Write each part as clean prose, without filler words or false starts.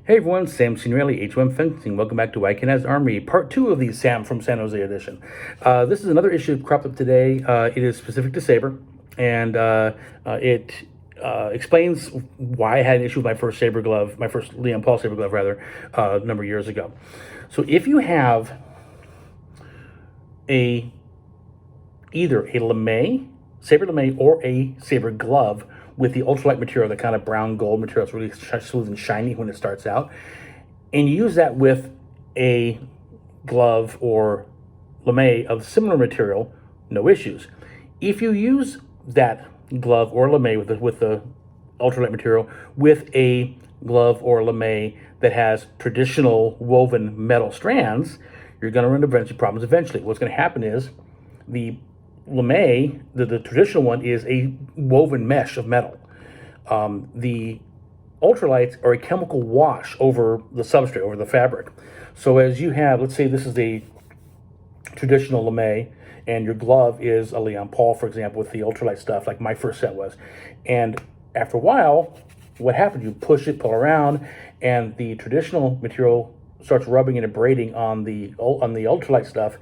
Hey everyone, Sam Signorelli, H1 Fencing. Welcome back to Can Haz Armory, part 2 of the Sam from San Jose edition. This is another issue cropped up today. It is specific to Sabre, and it explains why I had an issue with my first Sabre glove, my first Leon Paul Sabre glove, rather, a number of years ago. So if you have either a lame, Sabre lame, or a Sabre glove with the ultralight material, the kind of brown gold material, it's really smooth and shiny when it starts out, and you use that with a glove or lame of similar material, no issues. If you use that glove or lame with the ultralight material with a glove or lame that has traditional woven metal strands, you're going to run into problems eventually. What's going to happen is the lame, the traditional one, is a woven mesh of metal. The ultralights are a chemical wash over the substrate, over the fabric. So as you have, let's say this is a traditional lame, and your glove is a Leon Paul, for example, with the ultralight stuff, like my first set was. And after a while, what happens? You push it, pull around, and the traditional material starts rubbing and abrading on the ultralight stuff,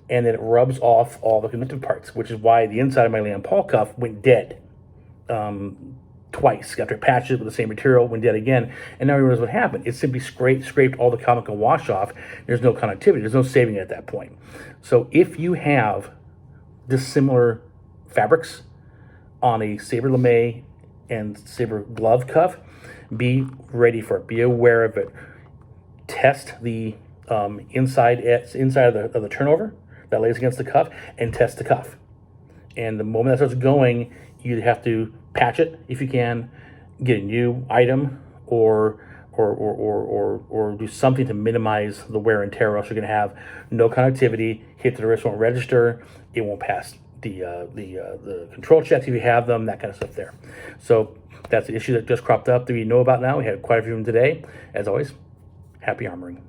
and then it rubs off all the connective parts, which is why the inside of my Leon Paul cuff went dead twice. After I patched it with the same material, went dead again. And now I realize what happened. It simply scraped all the chemical wash off. There's no connectivity. There's no saving it at that point. So if you have dissimilar fabrics on a Sabre lame and Sabre glove cuff, be ready for it. Be aware of it. Test the inside of the turnover that lays against the cuff, and test the cuff. And the moment that starts going, you have to patch it if you can, get a new item, or do something to minimize the wear and tear. Or else you're going to have no connectivity. Hit to the wrist won't register. It won't pass the control checks if you have them. That kind of stuff there. So that's the issue that just cropped up that we know about now. We had quite a few of them today. As always, happy armoring.